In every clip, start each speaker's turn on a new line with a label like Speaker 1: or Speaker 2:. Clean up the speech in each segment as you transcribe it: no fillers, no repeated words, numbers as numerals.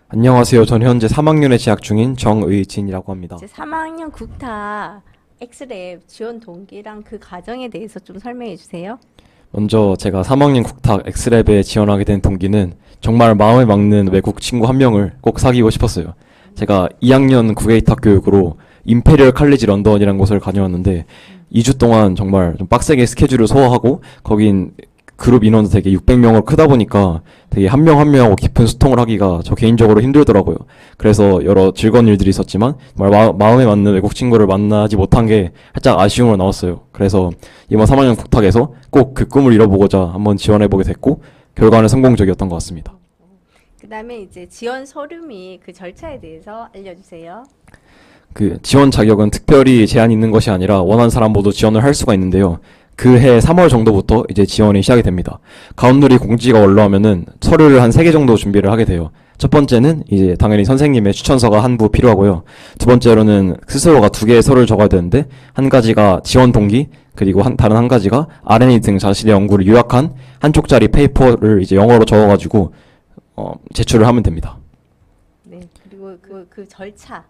Speaker 1: 안녕하세요. 전 현재 3학년에 재학 중인 정의진이라고 합니다.
Speaker 2: 이제 3학년 국타 엑스랩 지원 동기랑 그 과정에 대해서 좀 설명해 주세요.
Speaker 1: 먼저 제가 3학년 국탁 엑스랩에 지원하게 된 동기는 정말 마음에 맞는 외국 친구 한 명을 꼭 사귀고 싶었어요. 제가 2학년 국외이탁 교육으로 임페리얼 칼리지 런던이라는 곳을 다녀왔는데 2주 동안 정말 좀 빡세게 스케줄을 소화하고 거긴 그룹 인원도 되게 600명으로 크다 보니까 되게 한 명 한 명하고 깊은 소통을 하기가 저 개인적으로 힘들더라고요. 그래서 여러 즐거운 일들이 있었지만 정말 마음에 맞는 외국 친구를 만나지 못한 게 살짝 아쉬움으로 나왔어요. 그래서 이번 3학년 국탁에서 꼭 그 꿈을 이뤄보고자 한번 지원해보게 됐고 결과는 성공적이었던 것 같습니다.
Speaker 2: 그 다음에 이제 지원 서류 및 그 절차에 대해서 알려주세요.
Speaker 1: 그 지원 자격은 특별히 제한이 있는 것이 아니라 원하는 사람 모두 지원을 할 수가 있는데요. 그 해 3월 정도부터 이제 지원이 시작이 됩니다. 가운데리 공지가 올라오면은 서류를 한 3개 정도 준비를 하게 돼요. 첫 번째는 이제 당연히 선생님의 추천서가 한 부 필요하고요. 두 번째로는 스스로가 2개의 서류를 적어야 되는데 한 가지가 지원 동기 그리고 다른 한 가지가 R&D 등 자신의 연구를 요약한 한 쪽짜리 페이퍼를 이제 영어로 적어가지고 제출을 하면 됩니다.
Speaker 2: 네, 그리고 그 절차.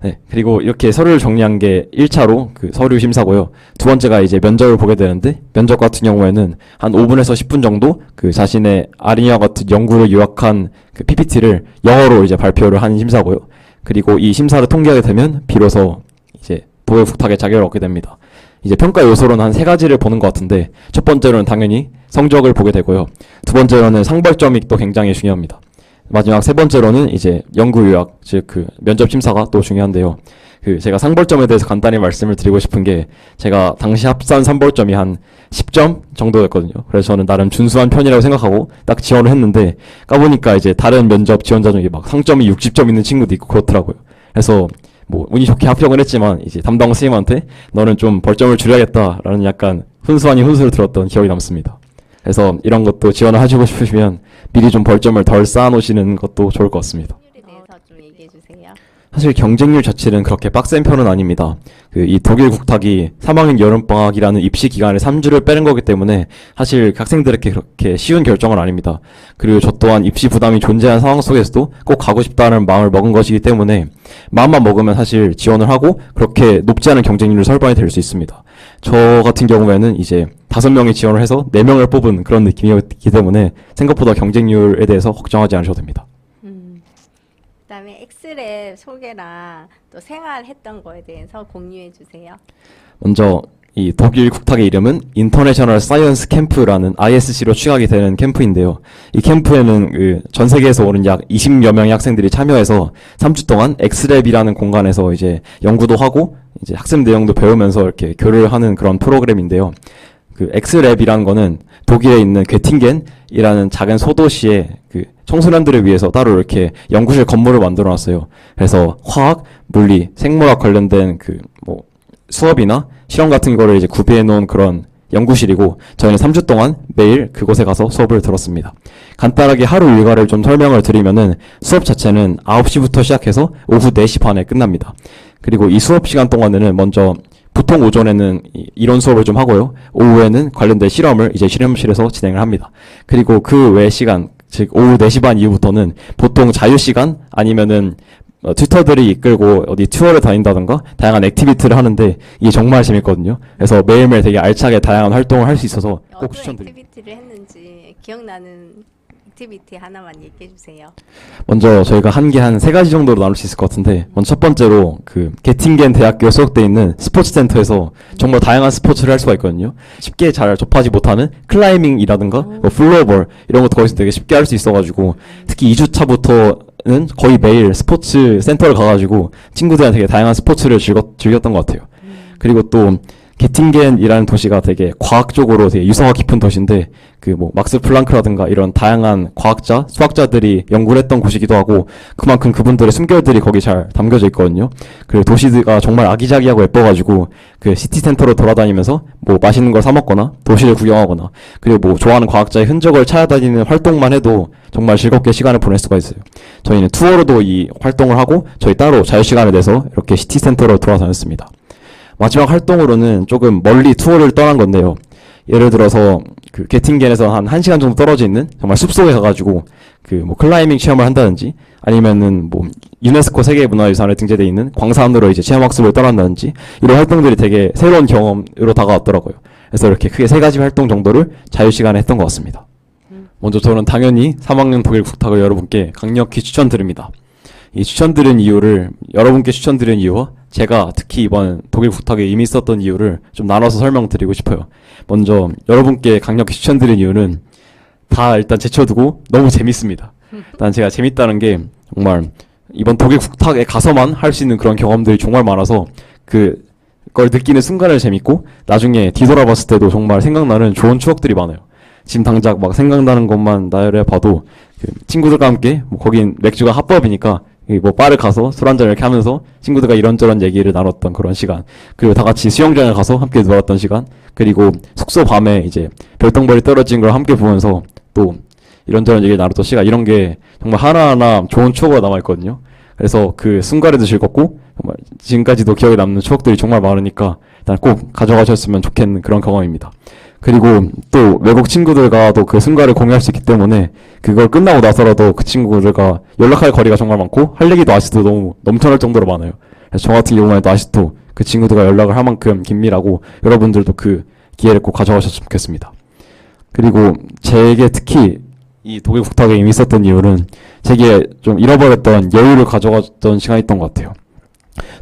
Speaker 1: 네, 그리고 이렇게 서류를 정리한 게 1차로 그 서류 심사고요. 두 번째가 이제 면접을 보게 되는데 면접 같은 경우에는 한 5분에서 10분 정도 그 자신의 아리니아 같은 연구를 요약한 그 PPT를 영어로 이제 발표를 하는 심사고요. 그리고 이 심사를 통과하게 되면 비로소 이제 도요 국탁의 자격을 얻게 됩니다. 이제 평가 요소로는 한 3가지를 보는 것 같은데 첫 번째로는 당연히 성적을 보게 되고요. 두 번째로는 상벌점이 또 굉장히 중요합니다. 마지막 세 번째로는 이제 연구 요약, 즉 그 면접 심사가 또 중요한데요. 그 제가 상벌점에 대해서 간단히 말씀을 드리고 싶은 게 제가 당시 합산 상벌점이 한 10점 정도였거든요. 그래서 저는 나름 준수한 편이라고 생각하고 딱 지원을 했는데 까보니까 이제 다른 면접 지원자 중에 막 상점이 60점 있는 친구도 있고 그렇더라고요. 그래서 뭐 운이 좋게 합격은 했지만 이제 담당 선생님한테 너는 좀 벌점을 줄여야겠다라는 약간 훈수 아닌 훈수를 들었던 기억이 남습니다. 그래서 이런 것도 지원을 하시고 싶으시면 미리 좀 벌점을 덜 쌓아놓으시는 것도 좋을 것 같습니다.
Speaker 2: 확률에 대해서 좀 얘기해 주세요.
Speaker 1: 사실 경쟁률 자체는 그렇게 빡센 편은 아닙니다. 이 독일 국탁이 3학년 여름방학이라는 입시 기간을 3주를 빼는 거기 때문에 사실 학생들에게 그렇게 쉬운 결정은 아닙니다. 그리고 저 또한 입시 부담이 존재하는 상황 속에서도 꼭 가고 싶다는 마음을 먹은 것이기 때문에 마음만 먹으면 사실 지원을 하고 그렇게 높지 않은 경쟁률을 설반이 될 수 있습니다. 저 같은 경우에는 이제 5명이 지원을 해서 4명을 뽑은 그런 느낌이었기 때문에 생각보다 경쟁률에 대해서 걱정하지 않으셔도 됩니다.
Speaker 2: 그다음에 엑스랩 소개랑 또 생활했던 거에 대해서 공유해 주세요.
Speaker 1: 먼저 이 독일 국탁의 이름은 인터내셔널 사이언스 캠프라는 ISC로 취약이 되는 캠프인데요. 이 캠프에는 그 전 세계에서 오는 약 20여 명의 학생들이 참여해서 3주 동안 엑스랩이라는 공간에서 이제 연구도 하고 이제 학습 내용도 배우면서 이렇게 교류를 하는 그런 프로그램인데요. 그 엑스랩이라는 거는 독일에 있는 괴팅겐이라는 작은 소도시에 그 청소년들을 위해서 따로 이렇게 연구실 건물을 만들어 놨어요. 그래서 화학, 물리, 생물학 관련된 그 뭐 수업이나 실험 같은 거를 이제 구비해 놓은 그런 연구실이고 저희는 3주 동안 매일 그곳에 가서 수업을 들었습니다. 간단하게 하루 일과를 좀 설명을 드리면은 수업 자체는 9시부터 시작해서 오후 4시 반에 끝납니다. 그리고 이 수업 시간 동안에는 먼저 보통 오전에는 이론 수업을 좀 하고요. 오후에는 관련된 실험을 이제 실험실에서 진행을 합니다. 그리고 그 외 시간, 즉 오후 4시 반 이후부터는 보통 자유시간 아니면은 튜터들이 이끌고 어디 투어를 다닌다던가 다양한 액티비티를 하는데 이게 정말 재밌거든요. 그래서 매일매일 되게 알차게 다양한 활동을 할 수 있어서 꼭
Speaker 2: 어떤
Speaker 1: 추천드립니다.
Speaker 2: 액티비티를 했는지 기억나는 액티비티 하나만 얘기해 주세요.
Speaker 1: 먼저 저희가 한 게 한 3가지 정도로 나눌 수 있을 것 같은데 먼저 첫 번째로 그 게팅겐 대학교에 소속돼 있는 스포츠 센터에서 정말 다양한 스포츠를 할 수가 있거든요. 쉽게 잘 접하지 못하는 클라이밍이라든가 뭐 플로어볼 이런 것도 거기서 되게 쉽게 할 수 있어가지고 특히 2주차부터는 거의 매일 스포츠 센터를 가가지고 친구들이랑 되게 다양한 스포츠를 즐겼던 것 같아요. 그리고 또 게팅겐이라는 도시가 되게 과학적으로 되게 유서가 깊은 도시인데 그 뭐 막스 플랑크라든가 이런 다양한 과학자, 수학자들이 연구를 했던 곳이기도 하고 그만큼 그분들의 숨결들이 거기 잘 담겨져 있거든요. 그리고 도시가 정말 아기자기하고 예뻐가지고 그 시티 센터로 돌아다니면서 뭐 맛있는 걸 사 먹거나 도시를 구경하거나 그리고 뭐 좋아하는 과학자의 흔적을 찾아다니는 활동만 해도 정말 즐겁게 시간을 보낼 수가 있어요. 저희는 투어로도 이 활동을 하고 저희 따로 자유시간을 내서 이렇게 시티 센터로 돌아다녔습니다. 마지막 활동으로는 조금 멀리 투어를 떠난 건데요. 예를 들어서 그 게팅겐에서 한 1시간 정도 떨어져 있는 정말 숲속에 가가지고 그 뭐 클라이밍 체험을 한다든지 아니면은 뭐 유네스코 세계문화유산에 등재되어 있는 광산으로 이제 체험학습을 떠난다든지 이런 활동들이 되게 새로운 경험으로 다가왔더라고요. 그래서 이렇게 크게 세 가지 활동 정도를 자유시간에 했던 것 같습니다. 먼저 저는 당연히 3학년 독일 국탁을 여러분께 강력히 추천드립니다. 이 추천드린 이유를 여러분께 추천드린 이유와 제가 특히 이번 독일 국탁에 이미 있었던 이유를 좀 나눠서 설명드리고 싶어요. 먼저 여러분께 강력히 추천드린 이유는 다 일단 제쳐두고 너무 재밌습니다. 일단 제가 재밌다는 게 정말 이번 독일 국탁에 가서만 할 수 있는 그런 경험들이 정말 많아서 그걸 느끼는 순간을 재밌고 나중에 뒤돌아봤을 때도 정말 생각나는 좋은 추억들이 많아요. 지금 당장 막 생각나는 것만 나열해 봐도 그 친구들과 함께 뭐 거긴 맥주가 합법이니까 뭐 바를 가서 술 한잔 이렇게 하면서 친구들과 이런저런 얘기를 나눴던 그런 시간, 그리고 다 같이 수영장에 가서 함께 놀았던 시간, 그리고 숙소 밤에 이제 별똥별이 떨어진 걸 함께 보면서 또 이런저런 얘기를 나눴던 시간, 이런 게 정말 하나하나 좋은 추억으로 남아있거든요. 그래서 그 순간에도 즐겁고 정말 지금까지도 기억에 남는 추억들이 정말 많으니까 일단 꼭 가져가셨으면 좋겠는 그런 경험입니다. 그리고 또 외국 친구들과도 그 순간을 공유할 수 있기 때문에 그걸 끝나고 나서라도 그 친구들과 연락할 거리가 정말 많고 할 얘기도 아직도 너무 넘쳐날 정도로 많아요. 그래서 저 같은 경우에도 아직도 그 친구들과 연락을 할 만큼 긴밀하고 여러분들도 그 기회를 꼭 가져가셨으면 좋겠습니다. 그리고 제게 특히 이 독일 국탁에 이미 있었던 이유는 제게 좀 잃어버렸던 여유를 가져갔던 시간이었던 것 같아요.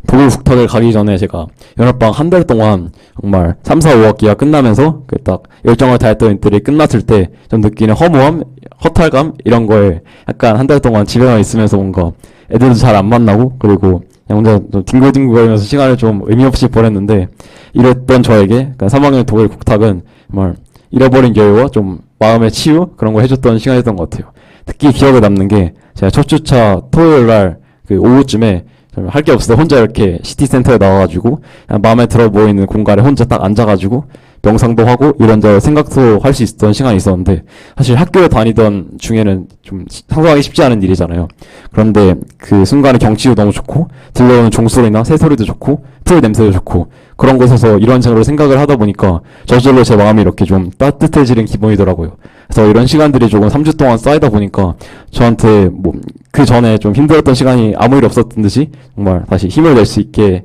Speaker 1: 독일 국탁을 가기 전에 제가 여름방 한 달 동안 정말 3, 4, 5학기가 끝나면서 그 딱 열정을 다했던 애들이 끝났을 때 좀 느끼는 허무함, 허탈감 이런 거에 약간 한 달 동안 집에만 있으면서 뭔가 애들도 잘 안 만나고 그리고 그냥 혼자 좀 뒹굴뒹굴거리면서 시간을 좀 의미 없이 보냈는데 이랬던 저에게 그러니까 3학년 독일 국탁은 정말 잃어버린 여유와 좀 마음의 치유 그런 거 해줬던 시간이었던 것 같아요. 특히 기억에 남는 게 제가 첫 주차 토요일 날 그 오후쯤에 할 게 없을 때 혼자 이렇게 시티센터에 나와가지고 그냥 마음에 들어 보이는 공간에 혼자 딱 앉아가지고 명상도 하고 이런저런 생각도 할 수 있었던 시간이 있었는데 사실 학교에 다니던 중에는 좀 상상하기 쉽지 않은 일이잖아요. 그런데 그 순간의 경치도 너무 좋고 들려오는 종소리나 새소리도 좋고 풀 냄새도 좋고 그런 곳에서 이런 식으로 생각을 하다 보니까 저절로 제 마음이 이렇게 좀 따뜻해지는 기분이더라고요. 그래서 이런 시간들이 조금 3주 동안 쌓이다 보니까 저한테 뭐 그 전에 좀 힘들었던 시간이 아무 일 없었던 듯이 정말 다시 힘을 낼 수 있게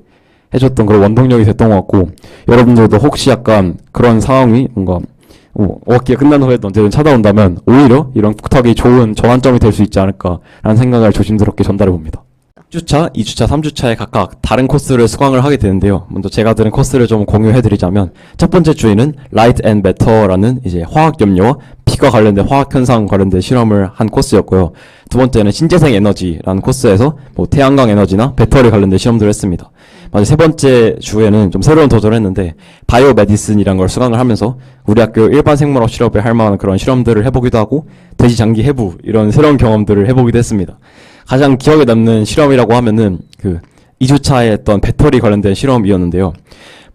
Speaker 1: 해줬던 그런 원동력이 됐던 것 같고 여러분들도 혹시 약간 그런 상황이 뭔가 5학기가 끝난 후에도 언제든 찾아온다면 오히려 이런 국탁이 좋은 전환점이 될 수 있지 않을까라는 생각을 조심스럽게 전달해 봅니다. 1주차, 2주차, 3주차에 각각 다른 코스를 수강을 하게 되는데요. 먼저 제가 들은 코스를 좀 공유해드리자면 첫 번째 주에는 Light and Matter라는 이제 화학 염료와 피가 관련된 화학 현상 관련된 실험을 한 코스였고요. 두 번째는 신재생 에너지라는 코스에서 뭐 태양광 에너지나 배터리 관련된 실험들을 했습니다. 마지막 세 번째 주에는 좀 새로운 도전을 했는데 바이오 메디슨이라는 걸 수강을 하면서 우리 학교 일반 생물학 실험에 할 만한 그런 실험들을 해보기도 하고 돼지 장기 해부 이런 새로운 경험들을 해보기도 했습니다. 가장 기억에 남는 실험이라고 하면은 그 2주차에 했던 배터리 관련된 실험이었는데요.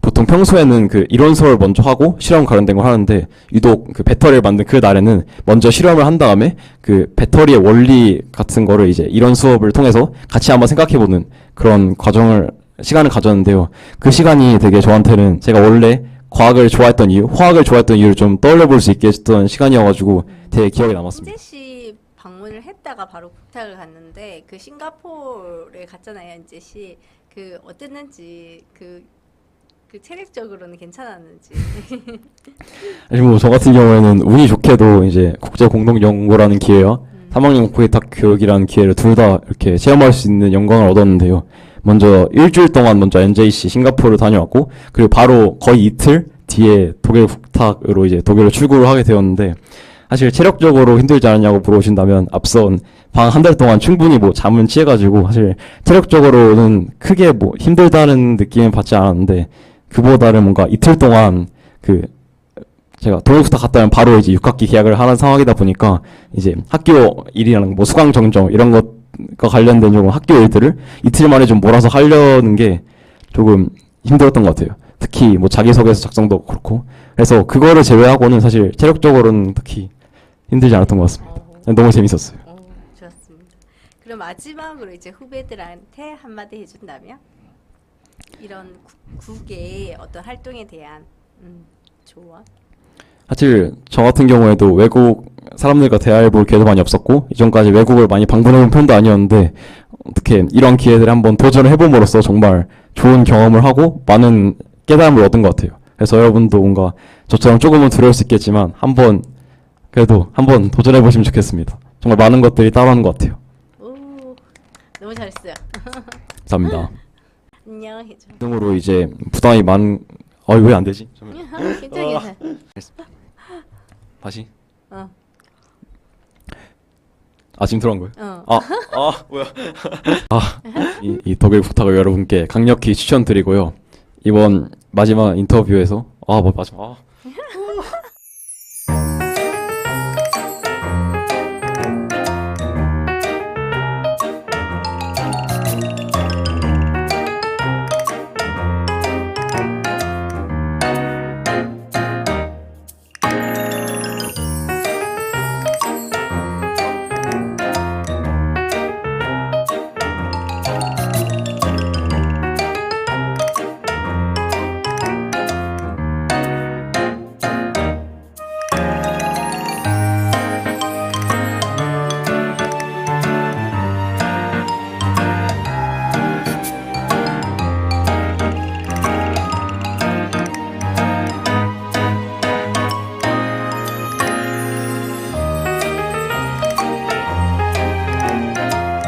Speaker 1: 보통 평소에는 그 이론 수업을 먼저 하고 실험 관련된 걸 하는데 유독 그 배터리를 만든 그 날에는 먼저 실험을 한 다음에 그 배터리의 원리 같은 거를 이제 이론 수업을 통해서 같이 한번 생각해보는 그런 시간을 가졌는데요. 그 시간이 되게 저한테는 제가 원래 과학을 좋아했던 이유, 화학을 좋아했던 이유를 좀 떠올려볼 수 있게 했던 시간이어가지고 되게 기억에 남았습니다.
Speaker 2: 인제시 방문을 했다가 바로 국탁을 갔는데 그 싱가포르에 갔잖아요, 인제시. 그 어땠는지 그 체력적으로는 괜찮았는지.
Speaker 1: 사실 뭐 저 같은 경우에는 운이 좋게도 이제 국제 공동 연구라는 기회와 3학년 국외탁 교육이라는 기회를 둘 다 이렇게 체험할 수 있는 영광을 얻었는데요. 먼저 일주일 동안 먼저 NJC 싱가포르 다녀왔고 그리고 바로 거의 이틀 뒤에 독일 국탁으로 이제 독일로 출국을 하게 되었는데 사실 체력적으로 힘들지 않았냐고 물어보신다면 앞선 방 한 달 동안 충분히 뭐 잠은 취해가지고 사실 체력적으로는 크게 뭐 힘들다는 느낌은 받지 않았는데 그보다는 뭔가 이틀 동안 제가 독일 국탁 갔다 오면 바로 이제 6학기 계약을 하는 상황이다 보니까 이제 학교 일이랑 뭐 수강 정정 이런 것과 관련된 조금 학교 일들을 이틀 만에 좀 몰아서 하려는 게 조금 힘들었던 것 같아요. 특히 뭐 자기소개서 작성도 그렇고 그래서 그거를 제외하고는 사실 체력적으로는 특히 힘들지 않았던 것 같습니다. 너무 재밌었어요.
Speaker 2: 좋았습니다. 그럼 마지막으로 이제 후배들한테 한마디 해준다면 이런 국의 어떤 활동에 대한 조언?
Speaker 1: 사실 저 같은 경우에도 외국 사람들과 대화해볼 기회도 많이 없었고 이전까지 외국을 많이 방문해본 편도 아니었는데 어떻게 이런 기회들을 한번 도전을 해봄으로써 정말 좋은 경험을 하고 많은 깨달음을 얻은 것 같아요. 그래서 여러분도 뭔가 저처럼 조금은 두려울 수 있겠지만 그래도 한번 도전해보시면 좋겠습니다. 정말 많은 것들이 따라오는 것 같아요.
Speaker 2: 오, 너무 잘했어요.
Speaker 1: 감사합니다.
Speaker 2: 안녕 해줘.
Speaker 1: 등으로 이제 부담이 왜 안 되지?
Speaker 2: 괜찮아.
Speaker 1: 다시.
Speaker 2: 어.
Speaker 1: 지금 들어간 거예요?
Speaker 2: 어.
Speaker 1: 뭐야. 이 독일 국탁을 여러분께 강력히 추천드리고요. 이번 마지막 인터뷰에서, 마지막.